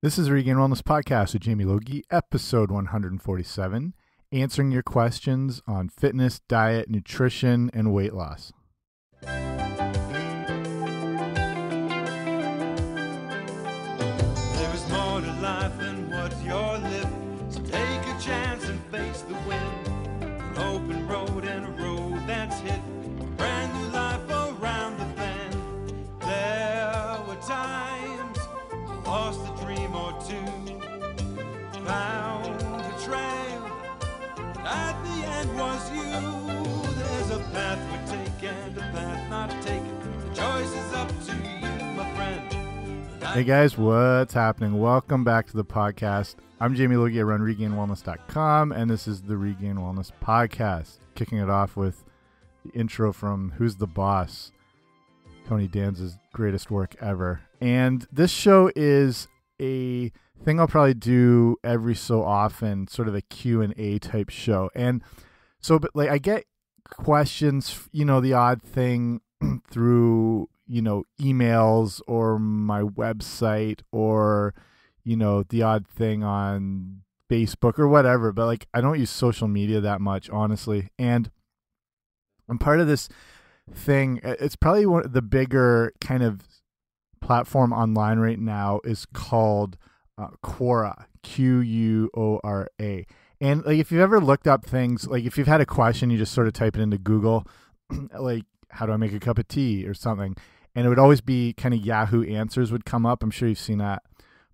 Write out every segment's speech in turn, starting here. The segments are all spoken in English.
This is Regained Wellness Podcast with Jamie Logie, episode 147, answering your questions on fitness, diet, nutrition, and weight loss. There is more to life than what you're living, so take a chance and face the wind. An open road and a road that's hidden, a brand new life around the bend. There were times I lost a dream or two, found a trail, at the end was you. There's a path we take and a path not taken. The choice is up to you, my friend. Hey guys, what's happening? Welcome back to the podcast. I'm Jamie Logie. I run regainedwellness.com, and this is the Regained Wellness Podcast. Kicking it off with the intro from Who's the Boss? Tony Danza's greatest work ever. And this show is a thing I'll probably do every so often, sort of a Q&A type show. And so, but like, I get questions, the odd thing through, emails or my website or, the odd thing on Facebook or whatever. But like, I don't use social media that much, honestly. And I'm part of this thing. It's probably one of the bigger kind of platform online right now is called Quora, Quora. And like, if you've ever looked up things, like if you've had a question, you just sort of type it into Google, like, how do I make a cup of tea or something? And it would always be kind of Yahoo Answers would come up. I'm sure you've seen that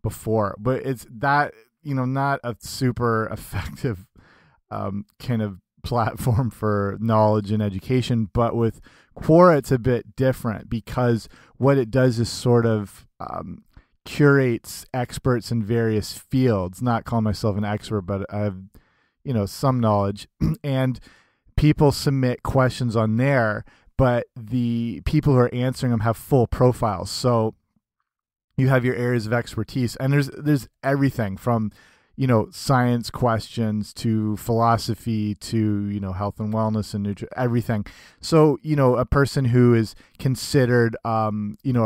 before, but it's that, not a super effective kind of platform for knowledge and education. But with Quora, it's a bit different because what it does is sort of curates experts in various fields. Not calling myself an expert, but I have, some knowledge. And people submit questions on there, but the people who are answering them have full profiles. So you have your areas of expertise, and there's everything from, science questions to philosophy to, health and wellness and everything. So, a person who is considered, a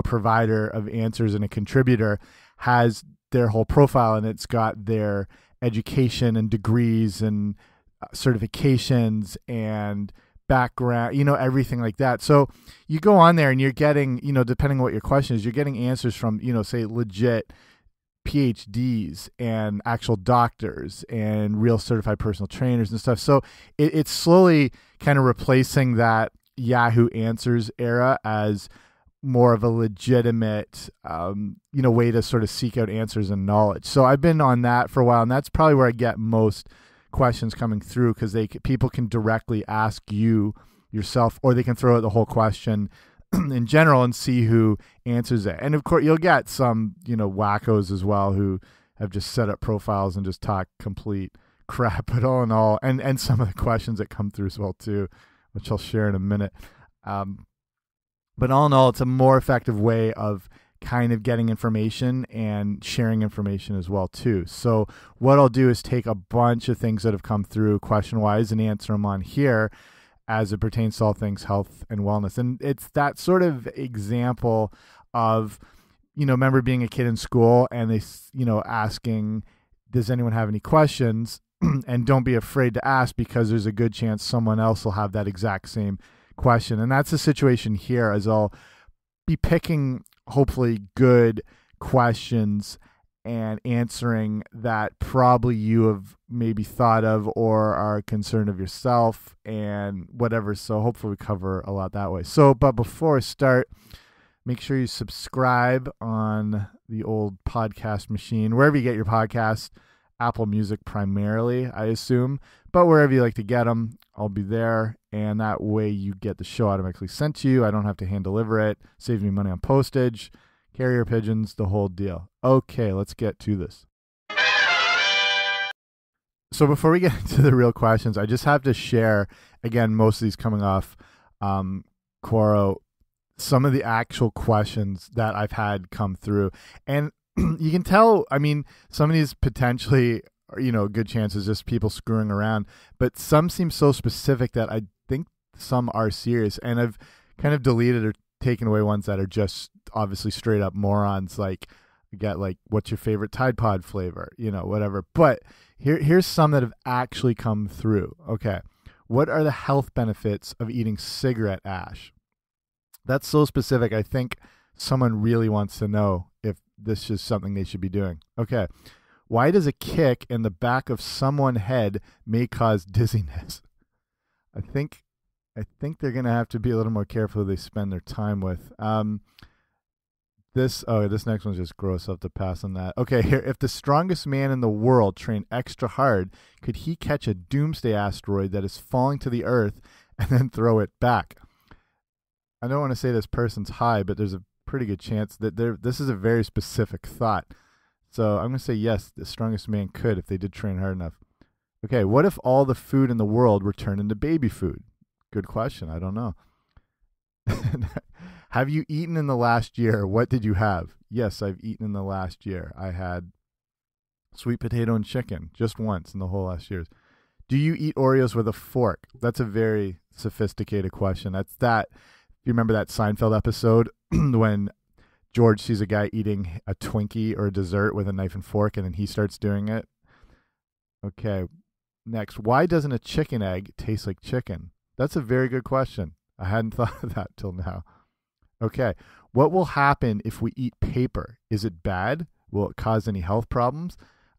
provider of answers and a contributor has their whole profile, and it's got their education and degrees and certifications and background, everything like that. So you go on there and you're getting, depending on what your question is, you're getting answers from, say legit PhDs and actual doctors and real certified personal trainers and stuff. So it's slowly kind of replacing that Yahoo Answers era as more of a legitimate, way to sort of seek out answers and knowledge. So I've been on that for a while, and that's probably where I get most questions coming through, because people can directly ask you yourself, or they can throw out the whole question in general and see who answers it. And of course, you'll get some, wackos as well who have just set up profiles and just talk complete crap. But all in all, and some of the questions that come through as well too, which I'll share in a minute. But all in all, it's a more effective way of kind of getting information and sharing information as well too. So what I'll do is take a bunch of things that have come through question-wise and answer them on here as it pertains to all things health and wellness. And it's that sort of example of, remember being a kid in school and they, asking, does anyone have any questions? And don't be afraid to ask, because there's a good chance someone else will have that exact same question. And that's the situation here, as I'll be picking hopefully good questions and answering that probably you have maybe thought of or are concerned of yourself and whatever. So hopefully we cover a lot that way. So, but before I start, make sure you subscribe on the old podcast machine, wherever you get your podcast. Apple Music primarily, I assume, but wherever you like to get them, I'll be there. And that way you get the show automatically sent to you. I don't have to hand deliver it. Saves me money on postage, carrier pigeons, the whole deal. Okay, let's get to this. So before we get into the real questions, I just have to share, again, most of these coming off Quora, some of the actual questions that I've had come through. And you can tell, some of these potentially, good chances just people screwing around, but some seem so specific that I think some are serious. And I've kind of deleted or taken away ones that are just obviously straight up morons, like, You get like, what's your favorite Tide Pod flavor? Whatever. But here's some that have actually come through. Okay. What are the health benefits of eating cigarette ash? That's so specific. I think someone really wants to know if this is something they should be doing. Okay. Why does a kick in the back of someone's head may cause dizziness? I think they're going to have to be a little more careful who they spend their time with. This next one's just gross. I'll have to pass on that. Okay, here. If the strongest man in the world trained extra hard, could he catch a doomsday asteroid that is falling to the earth and then throw it back? I don't want to say this person's high, but there's a pretty good chance that this is a very specific thought. So I'm going to say yes, the strongest man could if they did train hard enough. Okay, what if all the food in the world were turned into baby food? Good question. I don't know. Have you eaten in the last year? What did you have? Yes, I've eaten in the last year. I had sweet potato and chicken just once in the whole last year. Do you eat Oreos with a fork? That's a very sophisticated question. That's that. You remember that Seinfeld episode when George sees a guy eating a Twinkie or a dessert with a knife and fork, and then he starts doing it? Okay, next. Why doesn't a chicken egg taste like chicken? That's a very good question. I hadn't thought of that till now. Okay, what will happen if we eat paper? Is it bad? Will it cause any health problems?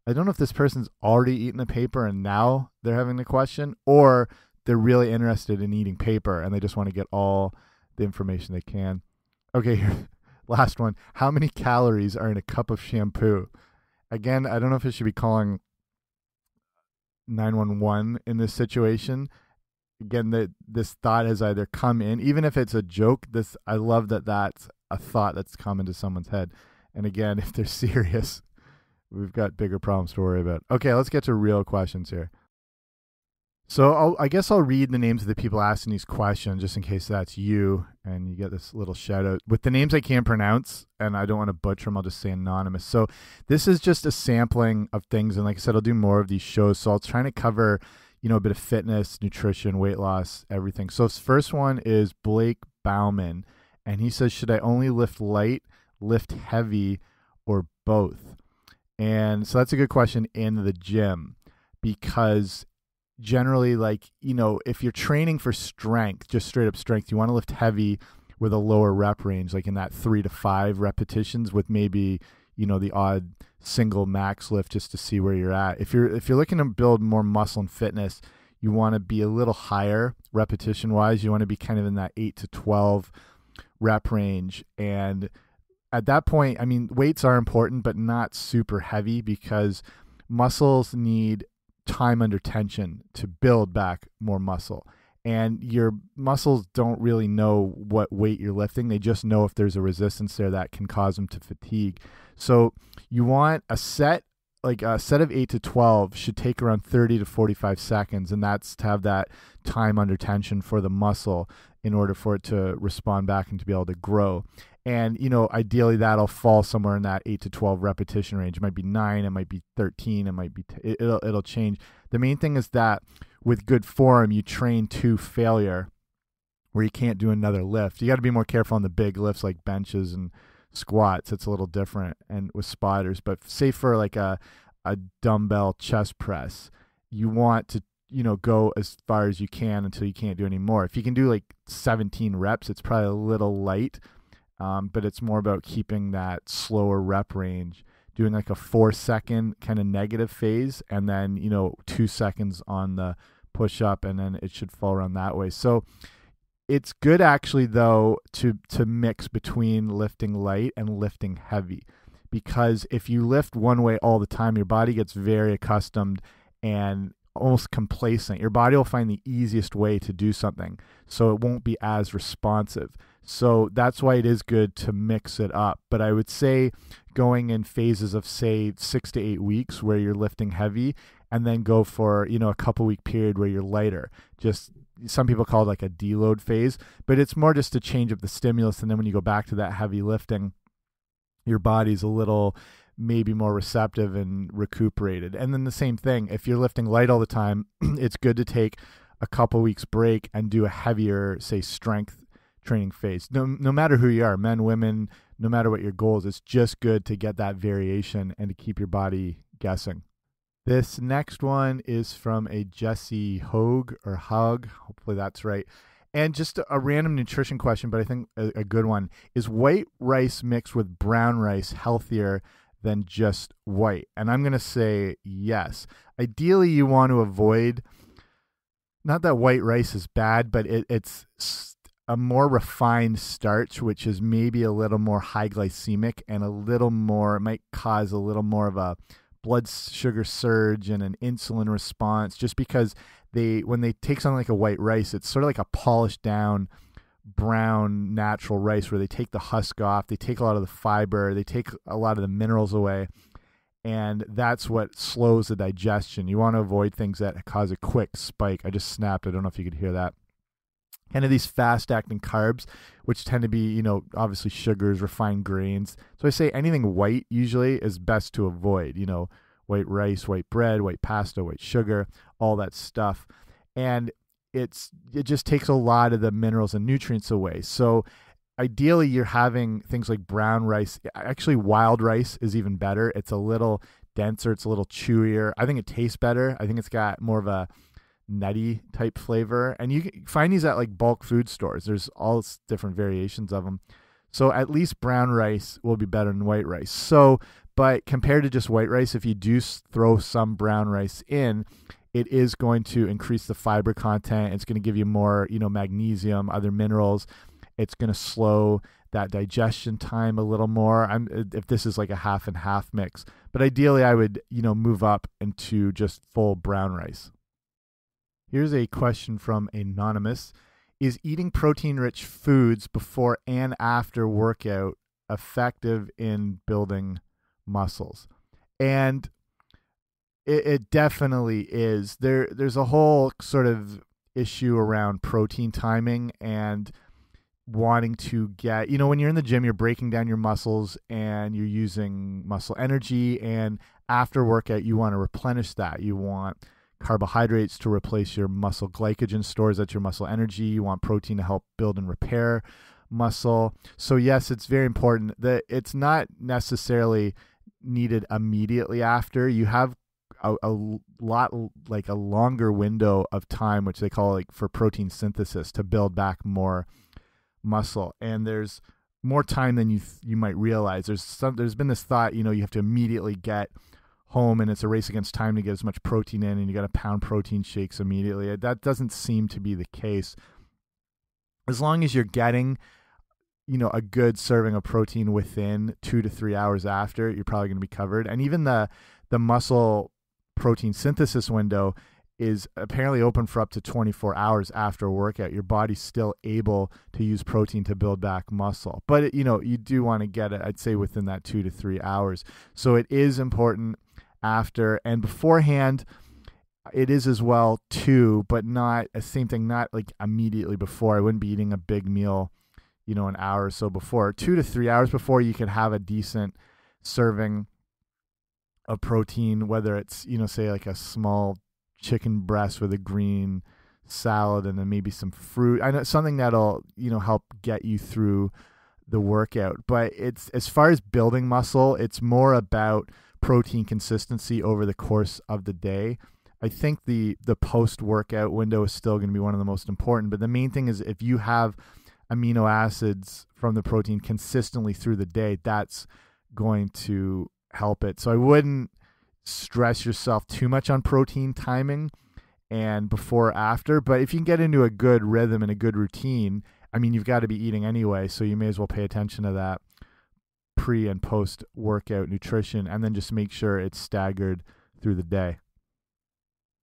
I don't know if this person's already eaten the paper and now they're having the question, or they're really interested in eating paper and they just want to get all the information they can. Okay, here, last one. How many calories are in a cup of shampoo? Again, I don't know if it should be calling 911 in this situation. Again, this thought has either come in, even if it's a joke. I love that that's a thought that's come into someone's head. And again, if they're serious, we've got bigger problems to worry about. Okay, let's get to real questions here. So I guess I'll read the names of the people asking these questions just in case that's you and you get this little shout out. With the names I can't pronounce and I don't want to butcher them, I'll just say anonymous. So this is just a sampling of things. And like I said, I'll do more of these shows. So I'll try to cover, a bit of fitness, nutrition, weight loss, everything. So this first one is Blake Bauman. And he says, should I only lift light, lift heavy, or both? And so that's a good question in the gym, because generally, if you're training for strength, just straight up strength, you want to lift heavy with a lower rep range, like in that 3 to 5 repetitions with maybe, the odd single max lift just to see where you're at. If you're looking to build more muscle and fitness, you want to be a little higher repetition wise. You want to be kind of in that 8 to 12 rep range. And at that point, weights are important, but not super heavy, because muscles need time under tension to build back more muscle. And your muscles don't really know what weight you're lifting. They just know if there's a resistance there that can cause them to fatigue. So you want a set of 8 to 12 should take around 30 to 45 seconds. And that's to have that time under tension for the muscle in order for it to respond back and to be able to grow. And, ideally that'll fall somewhere in that 8 to 12 repetition range. It might be 9, it might be 13, it might be, it'll change. The main thing is that with good form, you train to failure where you can't do another lift. You got to be more careful on the big lifts like benches and squats. It's a little different, and with spotters. But say for like a dumbbell chest press, you want to, go as far as you can until you can't do any more. If you can do like 17 reps, it's probably a little light. But it's more about keeping that slower rep range, doing like a 4-second kind of negative phase, and then, 2 seconds on the push up, and then it should fall around that way. So it's good actually though to mix between lifting light and lifting heavy, because if you lift one way all the time, your body gets very accustomed and almost complacent. Your body will find the easiest way to do something, so it won't be as responsive. So that's why it is good to mix it up. But I would say going in phases of, say, 6 to 8 weeks where you're lifting heavy, and then go for, a couple week period where you're lighter. Just, some people call it like a deload phase, but it's more just to change up the stimulus. And then when you go back to that heavy lifting, your body's a little maybe more receptive and recuperated. And then the same thing, if you're lifting light all the time, it's good to take a couple weeks break and do a heavier, say, strength training phase. No matter who you are, men, women, no matter what your goals, it's just good to get that variation and to keep your body guessing. This next one is from a Jesse Hogue or Hug. Hopefully that's right. And just a random nutrition question, but I think a good one. Is white rice mixed with brown rice healthier than just white? And I'm going to say yes. Ideally, you want to avoid, not that white rice is bad, but it's a more refined starch, which is maybe a little more high glycemic and a little more, it might cause a little more of a blood sugar surge and an insulin response, just because when they take something like a white rice, it's sort of like a polished down brown natural rice where they take the husk off, they take a lot of the fiber, they take a lot of the minerals away, and that's what slows the digestion. You want to avoid things that cause a quick spike. I just snapped. I don't know if you could hear that. Kind of these fast-acting carbs, which tend to be, obviously sugars, refined grains. So I say anything white usually is best to avoid, white rice, white bread, white pasta, white sugar, all that stuff. And it just takes a lot of the minerals and nutrients away. So ideally you're having things like brown rice. Actually, wild rice is even better. It's a little denser. It's a little chewier. I think it tastes better. I think it's got more of a nutty type flavor, and you can find these at like bulk food stores. There's all different variations of them. So at least brown rice will be better than white rice. So, but compared to just white rice, if you do throw some brown rice in, it is going to increase the fiber content. It's going to give you more, magnesium, other minerals. It's going to slow that digestion time a little more. If this is like a half and half mix, but ideally I would, move up into just full brown rice. Here's a question from Anonymous. Is eating protein-rich foods before and after workout effective in building muscles? And it definitely is. There's a whole sort of issue around protein timing and wanting to get, when you're in the gym, you're breaking down your muscles and you're using muscle energy, and after workout, you want to replenish that. You want carbohydrates to replace your muscle glycogen stores. That's your muscle energy. You want protein to help build and repair muscle. So yes, it's very important that it's not necessarily needed immediately after. You have a lot, like a longer window of time, which they call like for protein synthesis, to build back more muscle. And there's more time than you might realize. There's been this thought, you have to immediately get home and it's a race against time to get as much protein in, and you got to pound protein shakes immediately. That doesn't seem to be the case. As long as you're getting, a good serving of protein within 2 to 3 hours after, you're probably going to be covered. And even the muscle protein synthesis window is apparently open for up to 24 hours after a workout. Your body's still able to use protein to build back muscle. But, you do want to get it, I'd say, within that 2 to 3 hours. So it is important after and beforehand. It is as well too, but not a same thing, not like immediately before. I wouldn't be eating a big meal, an hour or so before. 2 to 3 hours before, you could have a decent serving of protein, whether it's, say like a small chicken breast with a green salad and then maybe some fruit. I know something that'll, help get you through the workout. But it's, as far as building muscle, it's more about protein consistency over the course of the day. I think the post-workout window is still going to be one of the most important, but the main thing is if you have amino acids from the protein consistently through the day, that's going to help it. So I wouldn't stress yourself too much on protein timing and before or after, but if you can get into a good rhythm and a good routine, you've got to be eating anyway, so you may as well pay attention to that pre and post workout nutrition, and then just make sure it's staggered through the day.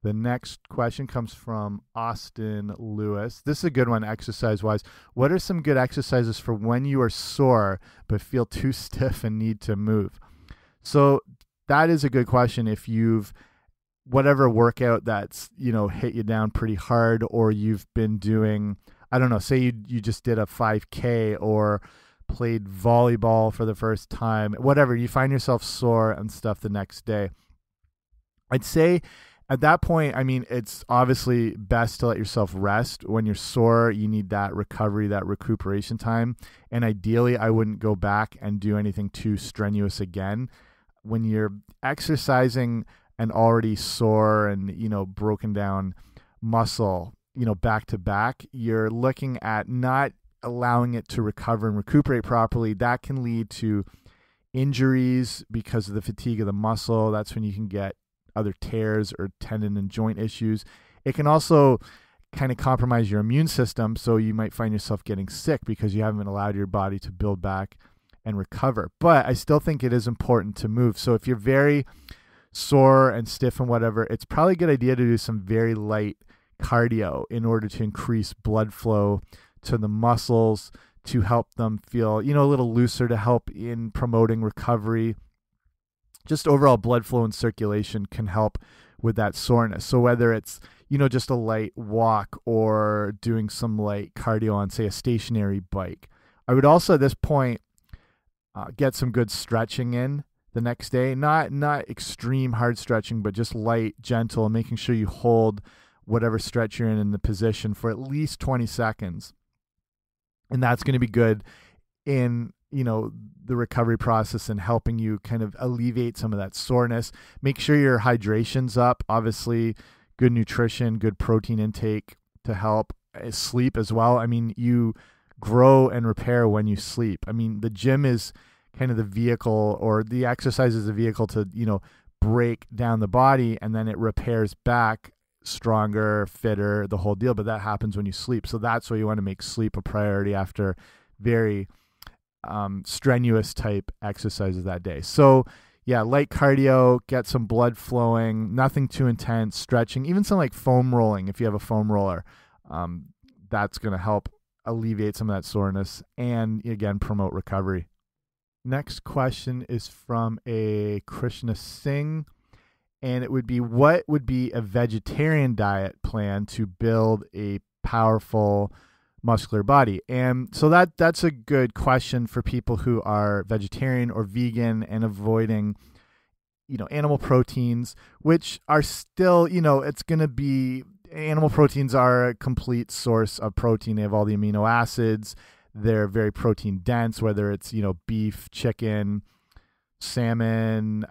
The next question comes from Austin Lewis. This is a good one exercise wise. What are some good exercises for when you are sore but feel too stiff and need to move? So that is a good question. If you've whatever workout that's, hit you down pretty hard, or you've been doing, I don't know, say you just did a 5K or played volleyball for the first time, whatever, you find yourself sore and stuff the next day. I'd say At that point, I mean, it's obviously best to let yourself rest. When you're sore, you need that recovery, that recuperation time. And ideally, I wouldn't go back and do anything too strenuous again. When you're exercising an already sore and, broken down muscle, back to back, you're looking at not allowing it to recover and recuperate properly. That can lead to injuries because of the fatigue of the muscle. That's when you can get other tears or tendon and joint issues. It can also kind of compromise your immune system, so you might find yourself getting sick because you haven't allowed your body to build back and recover. But I still think it is important to move. So if you're very sore and stiff and whatever, it's probably a good idea to do some very light cardio in order to increase blood flow to the muscles, to help them feel, a little looser, to help in promoting recovery. Just overall blood flow and circulation can help with that soreness. So whether it's, just a light walk or doing some light cardio on, say, a stationary bike. I would also at this point get some good stretching in the next day. Not extreme hard stretching, but just light, gentle, and making sure you hold whatever stretch you're in the position for at least 20 seconds. And that's going to be good in the recovery process and helping you kind of alleviate some of that soreness. Make sure your hydration's up. Obviously, good nutrition, good protein intake to help. Sleep as well. I mean, you grow and repair when you sleep. I mean, the gym is kind of the vehicle, or the exercise is a vehicle to, break down the body, and then it repairs back stronger, fitter, the whole deal. But that happens when you sleep. So that's why you want to make sleep a priority after very strenuous type exercises that day. So yeah, light cardio, get some blood flowing, nothing too intense, stretching, even some like foam rolling. If you have a foam roller, that's going to help alleviate some of that soreness and again, promote recovery. Next question is from a Krishna Singh, and it would be, what would be a vegetarian diet plan to build a powerful muscular body? And so that's a good question for people who are vegetarian or vegan and avoiding, animal proteins, which are still, it's going to be, animal proteins are a complete source of protein. They have all the amino acids. They're very protein dense, whether it's, beef, chicken, salmon,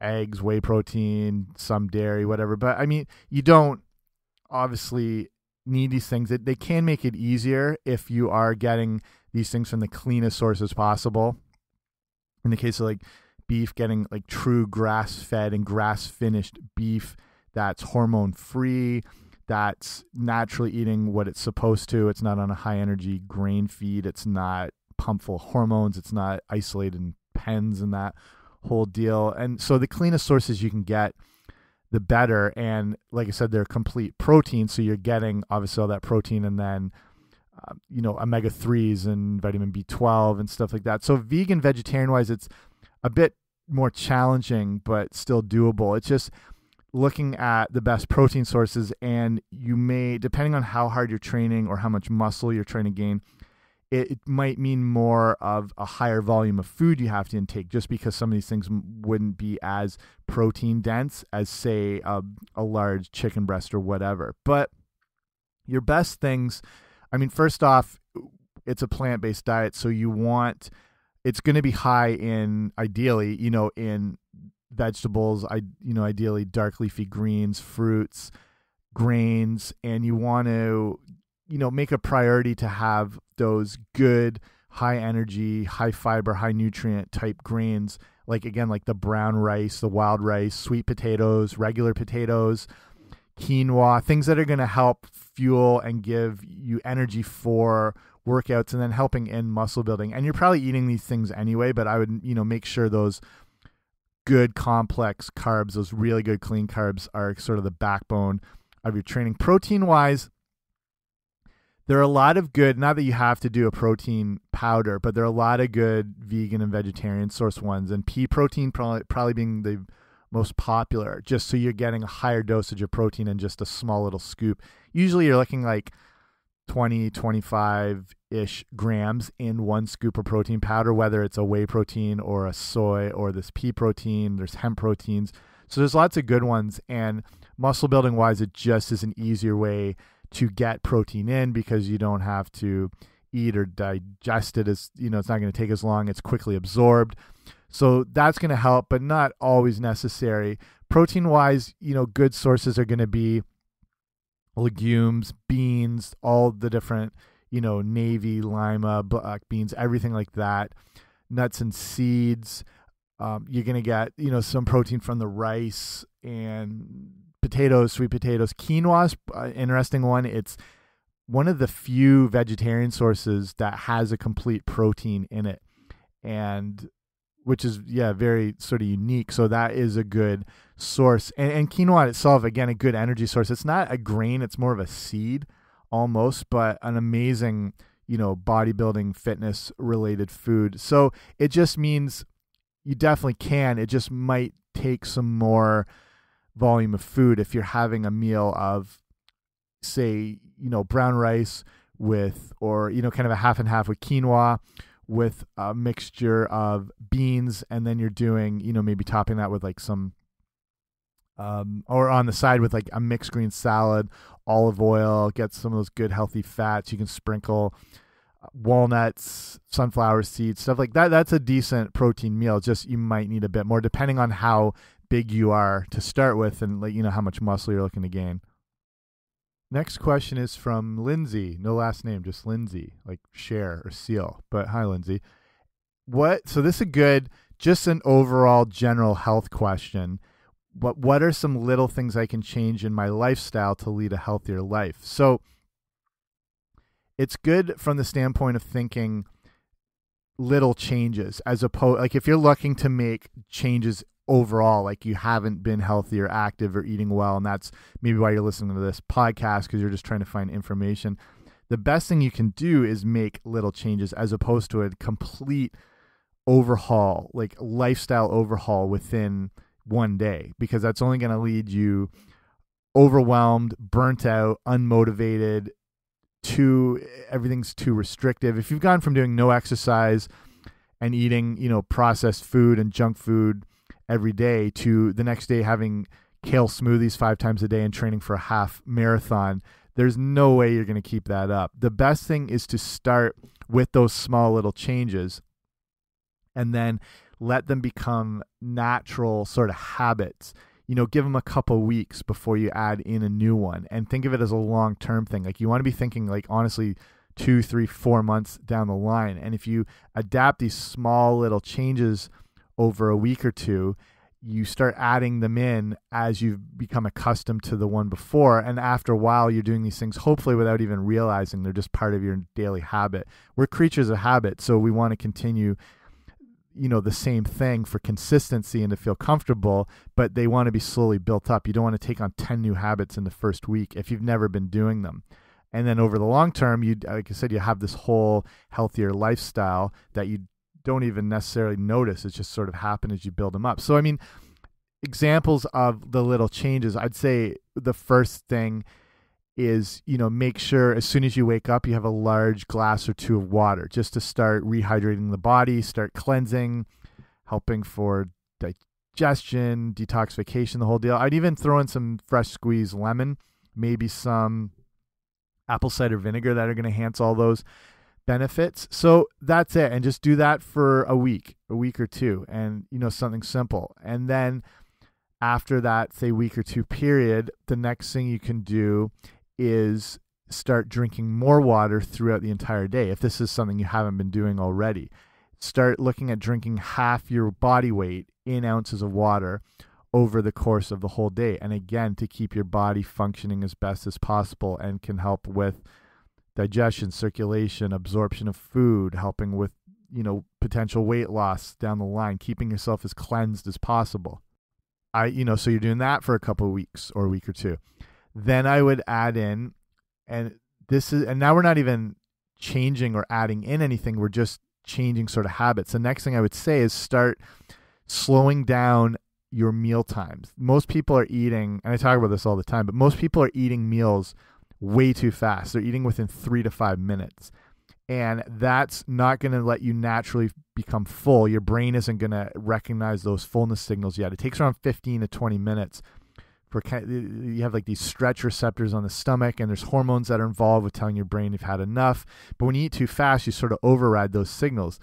eggs, whey protein, some dairy, whatever. But I mean, you don't obviously need these things. They can make it easier if you are getting these things from the cleanest sources possible. In the case of like beef, getting like true grass-fed and grass-finished beef that's hormone-free, that's naturally eating what it's supposed to. It's not on a high-energy grain feed. It's not pumped full of hormones. It's not isolated in pens and that whole deal. And so the cleanest sources you can get, the better. And like I said, they're complete protein. So you're getting obviously all that protein and then, omega-3s and vitamin B12 and stuff like that. So vegan, vegetarian wise, it's a bit more challenging, but still doable. It's just looking at the best protein sources, and you may, depending on how hard you're training or how much muscle you're trying to gain, it might mean more of a higher volume of food you have to intake, just because some of these things wouldn't be as protein dense as, say, a large chicken breast or whatever. But your best things, I mean, first off, it's a plant-based diet, so it's going to be high in, ideally, in vegetables, ideally dark leafy greens, fruits, grains, and you want to make a priority to have those good, high energy, high fiber, high nutrient type grains, like the brown rice, the wild rice, sweet potatoes, regular potatoes, quinoa, things that are going to help fuel and give you energy for workouts and then helping in muscle building. And you're probably eating these things anyway, but I would, make sure those good complex carbs, those really good clean carbs, are sort of the backbone of your training. Protein wise, there are a lot of good, not that you have to do a protein powder, but there are a lot of good vegan and vegetarian source ones, and pea protein probably being the most popular, just so you're getting a higher dosage of protein in just a small little scoop. Usually you're looking like 20, 25-ish grams in one scoop of protein powder, whether it's a whey protein or a soy or this pea protein. There's hemp proteins. So there's lots of good ones. And muscle building wise, it just is an easier way to get protein in because you don't have to eat or digest it. As you know, it's not going to take as long. It's quickly absorbed. So that's going to help, but not always necessary. Protein wise, good sources are going to be legumes, beans, all the different, navy, lima, black beans, everything like that. Nuts and seeds. You're going to get, some protein from the rice and potatoes, sweet potatoes. Quinoa, interesting one. It's one of the few vegetarian sources that has a complete protein in it, and which is, very sort of unique. So that is a good source. And quinoa itself, again, a good energy source. It's not a grain. It's more of a seed almost, but an amazing, bodybuilding, fitness related food. So it just means you definitely can. It just might take some more volume of food if you're having a meal of, say, brown rice with, or, kind of a half and half with quinoa, with a mixture of beans, and then you're doing, maybe topping that with like some, or on the side with like a mixed green salad, olive oil, get some of those good healthy fats. You can sprinkle walnuts, sunflower seeds, stuff like that. That's a decent protein meal. Just you might need a bit more depending on how big you are to start with, and how much muscle you're looking to gain. Next question is from Lindsay. No last name, just Lindsay, like Cher or Seal. But hi, Lindsay. So this is just an overall general health question. What are some little things I can change in my lifestyle to lead a healthier life? So it's good from the standpoint of thinking little changes, as opposed, like if you're looking to make changes overall, like you haven't been healthy or active or eating well, and that's maybe why you're listening to this podcast, because you're just trying to find information. The best thing you can do is make little changes as opposed to a complete overhaul, like lifestyle overhaul within one day, because that's only going to lead you overwhelmed, burnt out, unmotivated, everything's too restrictive. If you've gone from doing no exercise and eating, processed food and junk food every day to the next day having kale smoothies 5 times a day and training for a half marathon, there's no way you're going to keep that up. The best thing is to start with those small little changes and then let them become natural sort of habits. Give them a couple weeks before you add in a new one, and think of it as a long-term thing. Like you want to be thinking like honestly 2, 3, 4 months down the line. And if you adapt these small little changes over a week or two, you start adding them in as you've become accustomed to the one before. And after a while, you're doing these things, hopefully without even realizing they're just part of your daily habit. We're creatures of habit, so we want to continue, the same thing for consistency and to feel comfortable, but they want to be slowly built up. You don't want to take on 10 new habits in the first week if you've never been doing them. And then over the long term, like I said, you have this whole healthier lifestyle that you don't even necessarily notice. It's just sort of happen as you build them up. So, I mean, examples of the little changes, I'd say the first thing is, make sure as soon as you wake up, you have a large glass or 2 of water just to start rehydrating the body, start cleansing, helping for digestion, detoxification, the whole deal. I'd even throw in some fresh squeezed lemon, maybe some apple cider vinegar that are going to enhance all those benefits. So that's it. And just do that for a week or 2, and, something simple. And then after that, say week or 2 period, the next thing you can do is start drinking more water throughout the entire day. If this is something you haven't been doing already, start looking at drinking half your body weight in ounces of water over the course of the whole day. And again, to keep your body functioning as best as possible, and can help with digestion, circulation, absorption of food, helping with, potential weight loss down the line, keeping yourself as cleansed as possible. So you're doing that for a couple of weeks or a week or 2. Then I would add in, and now we're not even changing or adding in anything. We're just changing sort of habits. The next thing I would say is start slowing down your meal times. Most people are eating, and I talk about this all the time, but most people are eating meals way too fast. They're eating within 3 to 5 minutes. And that's not going to let you naturally become full. Your brain isn't going to recognize those fullness signals yet. It takes around 15 to 20 minutes for you have like these stretch receptors on the stomach, and there's hormones that are involved with telling your brain you've had enough. But when you eat too fast, you sort of override those signals,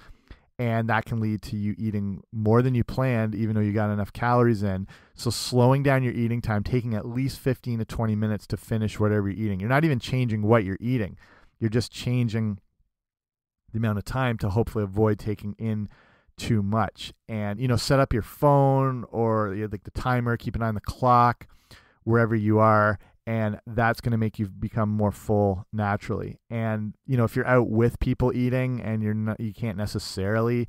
and that can lead to you eating more than you planned, even though you got enough calories in. So slowing down your eating time, taking at least 15 to 20 minutes to finish whatever you're eating. You're not even changing what you're eating. You're just changing the amount of time to hopefully avoid taking in too much. And, you know, set up your phone or like the timer, keep an eye on the clock wherever you are, and that's going to make you become more full naturally. And, you know, if you're out with people eating and you can't necessarily,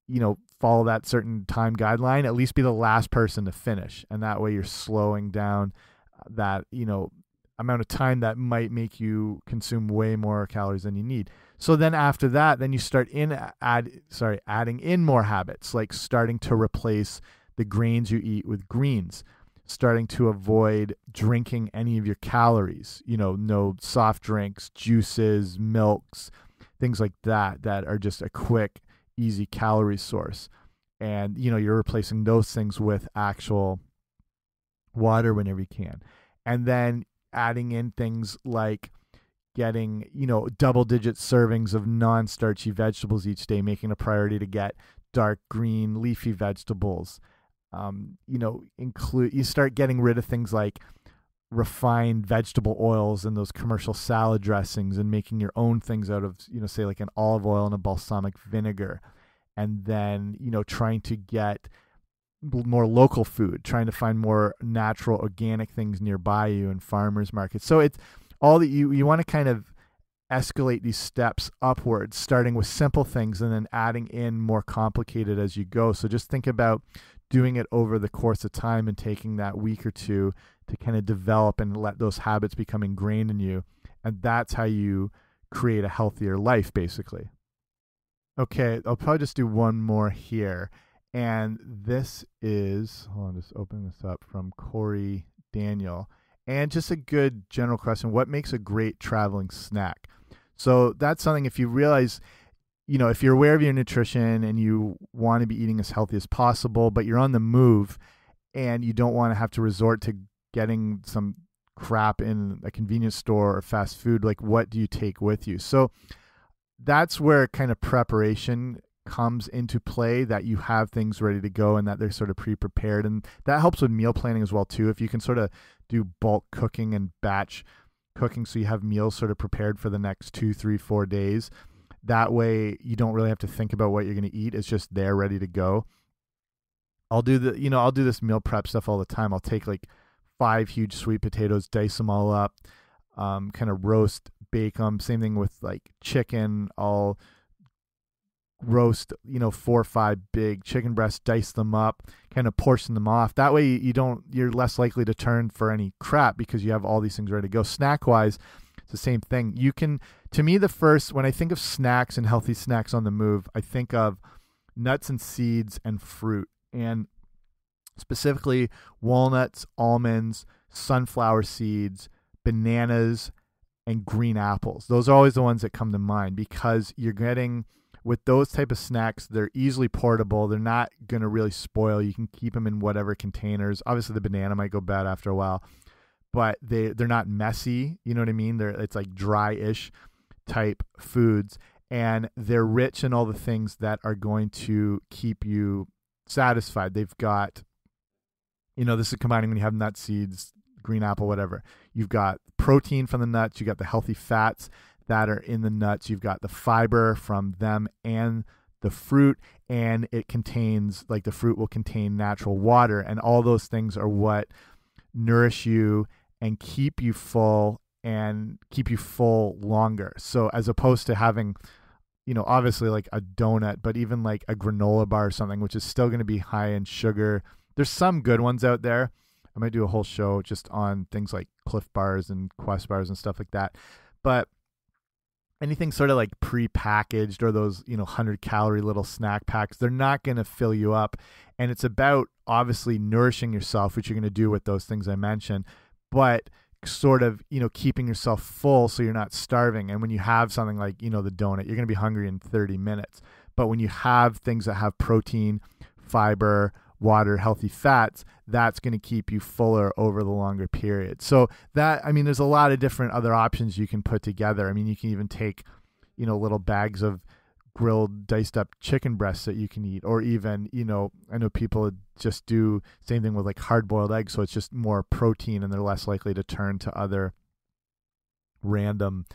you know, follow that certain time guideline, at least be the last person to finish. And that way you're slowing down that, you know, amount of time that might make you consume way more calories than you need. So then after that, then you start adding in more habits, like starting to replace the grains you eat with greens, starting to avoid drinking any of your calories, you know, no soft drinks, juices, milks, things like that are just a quick, easy calorie source. And, you know, you're replacing those things with actual water whenever you can. And then adding in things like getting, you know, double-digit servings of non-starchy vegetables each day, making a priority to get dark green leafy vegetables. You know, you start getting rid of things like refined vegetable oils and those commercial salad dressings, and making your own things out of, you know, say like an olive oil and a balsamic vinegar. And then, you know, trying to get more local food, trying to find more natural organic things nearby you and farmers markets. So it's all that you want to kind of escalate these steps upwards, starting with simple things and then adding in more complicated as you go. So just think about doing it over the course of time and taking that week or two to kind of develop and let those habits become ingrained in you. And that's how you create a healthier life, basically. Okay, I'll probably just do one more here. And this is, hold on, just open this up, from Corey Daniel. And just a good general question: what makes a great traveling snack? So that's something, if you realize, you know, if you're aware of your nutrition and you want to be eating as healthy as possible, but you're on the move and you don't want to have to resort to getting some crap in a convenience store or fast food, like what do you take with you? So that's where kind of preparation comes into play, that you have things ready to go and that they're sort of pre-prepared. And that helps with meal planning as well too. If you can sort of do bulk cooking and batch cooking, so you have meals sort of prepared for the next 2, 3, 4 days, that way you don't really have to think about what you're going to eat. It's just there ready to go. I'll do this meal prep stuff all the time. I'll take like 5 huge sweet potatoes, dice them all up, kind of roast, bake them. Same thing with like chicken. I'll roast, 4 or 5 big chicken breasts, dice them up, kind of portion them off. That way you're less likely to turn for any crap because you have all these things ready to go. Snack wise, it's the same thing. You can, to me, when I think of snacks and healthy snacks on the move, I think of nuts and seeds and fruit, and specifically walnuts, almonds, sunflower seeds, bananas, and green apples. Those are always the ones that come to mind, because you're getting, with those type of snacks, they're easily portable. They're not going to really spoil. You can keep them in whatever containers. Obviously, the banana might go bad after a while, but they're not messy. You know what I mean? It's like dry-ish type foods, and they're rich in all the things that are going to keep you satisfied. They've got, this is combining when you have nut seeds, green apple, whatever. You've got protein from the nuts. You got the healthy fats that are in the nuts. You've got the fiber from them and the fruit, and it contains, like, the fruit will contain natural water, and all those things are what nourish you and keep you full longer. So as opposed to having, obviously like a donut, but even like a granola bar or something, which is still going to be high in sugar. There's some good ones out there. I might do a whole show just on things like Cliff bars and Quest bars and stuff like that. But anything sort of like pre-packaged, or those, 100-calorie little snack packs, they're not going to fill you up. And it's about obviously nourishing yourself, which you're going to do with those things I mentioned, but sort of, keeping yourself full so you're not starving. And when you have something like, the donut, you're going to be hungry in 30 minutes. But when you have things that have protein, fiber, water, healthy fats, that's going to keep you fuller over the longer period. So that, there's a lot of different other options you can put together. You can even take, little bags of grilled diced up chicken breasts that you can eat, or even, I know people just do same thing with like hard boiled eggs. So it's just more protein and they're less likely to turn to other random,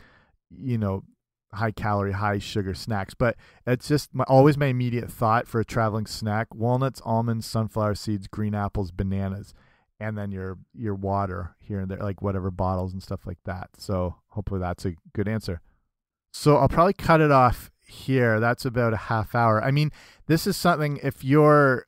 high calorie, high sugar snacks. But it's just always my immediate thought for a traveling snack: walnuts, almonds, sunflower seeds, green apples, bananas, and then your water here and there, like whatever bottles and stuff like that. So hopefully that's a good answer. So I'll probably cut it off here. That's about a half hour. This is something, if you're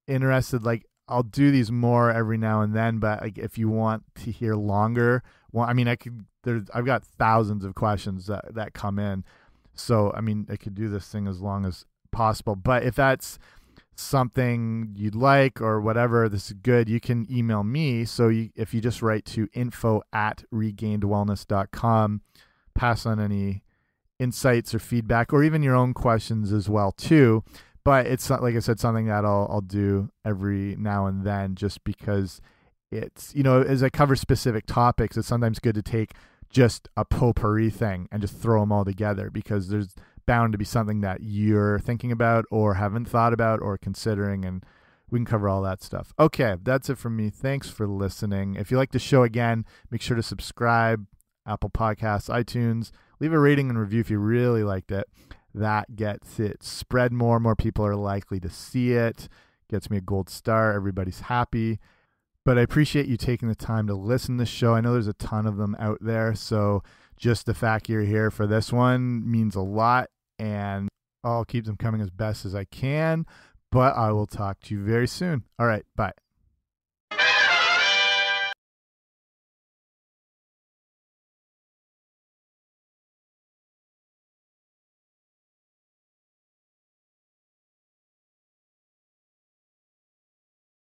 interested, like I'll do these more every now and then, but like if you want to hear longer, well, I've got thousands of questions that come in. So, I could do this thing as long as possible, but if that's something you'd like or whatever, this is good, you can email me. So if you just write to info@regainedwellness.com, pass on any insights or feedback, or even your own questions as well too. But it's not, like I said, something that I'll do every now and then, just because it's, as I cover specific topics, it's sometimes good to take just a potpourri thing and just throw them all together, because there's bound to be something that you're thinking about or haven't thought about or considering, and we can cover all that stuff. Okay, that's it from me. Thanks for listening. If you like the show, again, make sure to subscribe, Apple Podcasts, iTunes. Leave a rating and review if you really liked it. That gets it spread more people are likely to see it. Gets me a gold star. Everybody's happy. But I appreciate you taking the time to listen to the show. I know there's a ton of them out there, so just the fact you're here for this one means a lot, and I'll keep them coming as best as I can. But I will talk to you very soon. All right, bye.